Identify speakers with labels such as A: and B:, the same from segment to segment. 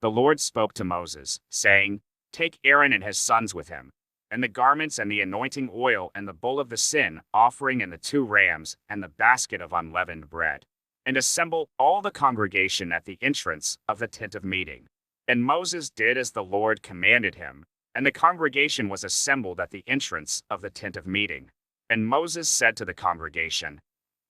A: The Lord spoke to Moses, saying, "Take Aaron and his sons with him, and the garments and the anointing oil and the bull of the sin offering and the 2 rams and the basket of unleavened bread, and assemble all the congregation at the entrance of the tent of meeting." And Moses did as the Lord commanded him, and the congregation was assembled at the entrance of the tent of meeting. And Moses said to the congregation,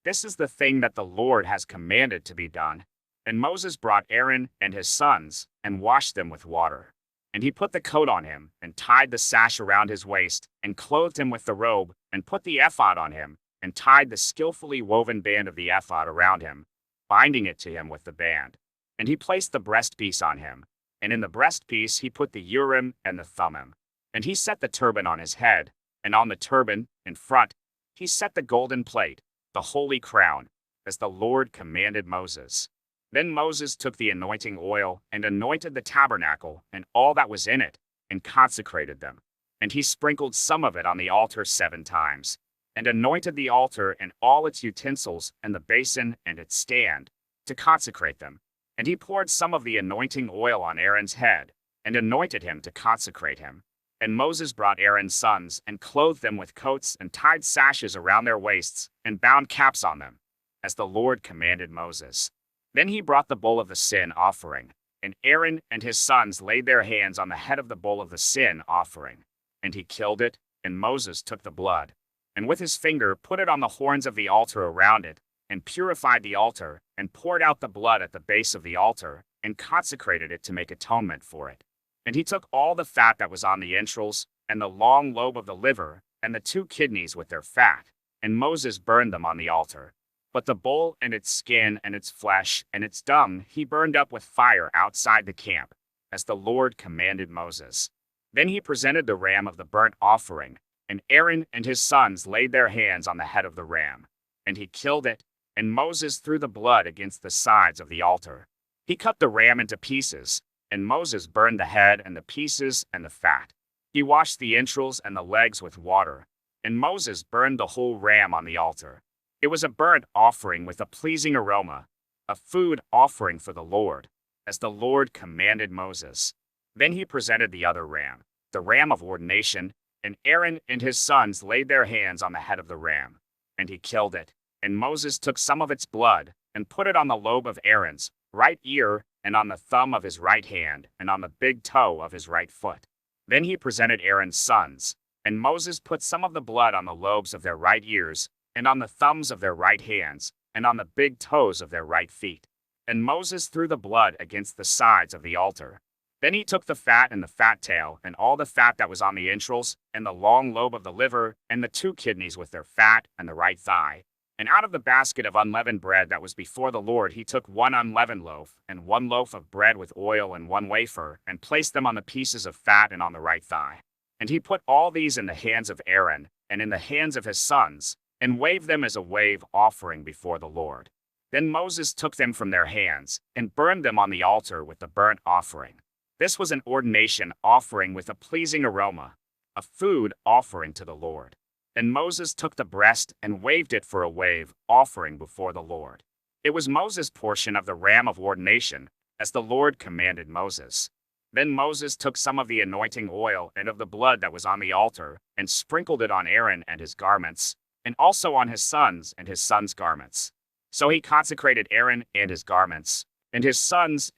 A: "This is the thing that the Lord has commanded to be done." And Moses brought Aaron and his sons, and washed them with water. And he put the coat on him, and tied the sash around his waist, and clothed him with the robe, and put the ephod on him, and tied the skillfully woven band of the ephod around him, binding it to him with the band. And he placed the breastpiece on him, and in the breastpiece he put the Urim and the Thummim. And he set the turban on his head, and on the turban, in front, he set the golden plate, the holy crown, as the Lord commanded Moses. Then Moses took the anointing oil, and anointed the tabernacle, and all that was in it, and consecrated them. And he sprinkled some of it on the altar 7 times, and anointed the altar and all its utensils, and the basin and its stand, to consecrate them. And he poured some of the anointing oil on Aaron's head, and anointed him to consecrate him. And Moses brought Aaron's sons, and clothed them with coats, and tied sashes around their waists, and bound caps on them, as the Lord commanded Moses. Then he brought the bull of the sin offering, and Aaron and his sons laid their hands on the head of the bull of the sin offering. And he killed it, and Moses took the blood, and with his finger put it on the horns of the altar around it, and purified the altar, and poured out the blood at the base of the altar, and consecrated it to make atonement for it. And he took all the fat that was on the entrails, and the long lobe of the liver, and the 2 kidneys with their fat, and Moses burned them on the altar. But the bull and its skin and its flesh and its dung he burned up with fire outside the camp, as the Lord commanded Moses. Then he presented the ram of the burnt offering, and Aaron and his sons laid their hands on the head of the ram. And he killed it, and Moses threw the blood against the sides of the altar. He cut the ram into pieces, and Moses burned the head and the pieces and the fat. He washed the entrails and the legs with water, and Moses burned the whole ram on the altar. It was a burnt offering with a pleasing aroma, a food offering for the Lord, as the Lord commanded Moses. Then he presented the other ram, the ram of ordination, and Aaron and his sons laid their hands on the head of the ram. And he killed it, and Moses took some of its blood, and put it on the lobe of Aaron's right ear, and on the thumb of his right hand, and on the big toe of his right foot. Then he presented Aaron's sons, and Moses put some of the blood on the lobes of their right ears, and on the thumbs of their right hands, and on the big toes of their right feet. And Moses threw the blood against the sides of the altar. Then he took the fat and the fat tail, and all the fat that was on the entrails, and the long lobe of the liver, and the 2 kidneys with their fat, and the right thigh. And out of the basket of unleavened bread that was before the Lord he took 1 unleavened loaf, and 1 loaf of bread with oil, and 1 wafer, and placed them on the pieces of fat and on the right thigh. And he put all these in the hands of Aaron, and in the hands of his sons, and waved them as a wave offering before the Lord. Then Moses took them from their hands, and burned them on the altar with the burnt offering. This was an ordination offering with a pleasing aroma, a food offering to the Lord. And Moses took the breast and waved it for a wave offering before the Lord. It was Moses' portion of the ram of ordination, as the Lord commanded Moses. Then Moses took some of the anointing oil and of the blood that was on the altar, and sprinkled it on Aaron and his garments, and also on his sons and his sons' garments. So he consecrated Aaron and his garments, and his sons'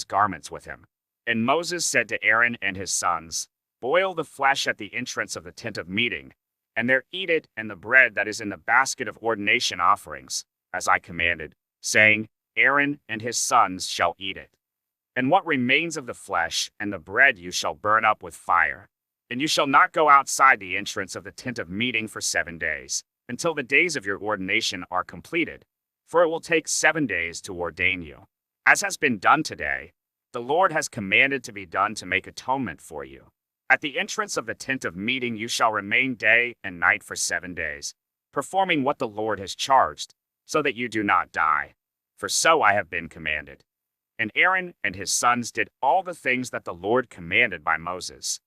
A: garments with him. And Moses said to Aaron and his sons, "Boil the flesh at the entrance of the tent of meeting, and there eat it and the bread that is in the basket of ordination offerings, as I commanded, saying, Aaron and his sons shall eat it. And what remains of the flesh and the bread you shall burn up with fire. And you shall not go outside the entrance of the tent of meeting for 7 days, until the days of your ordination are completed, for it will take 7 days to ordain you. As has been done today, the Lord has commanded to be done to make atonement for you. At the entrance of the tent of meeting you shall remain day and night for 7 days, performing what the Lord has charged, so that you do not die. For so I have been commanded." And Aaron and his sons did all the things that the Lord commanded by Moses.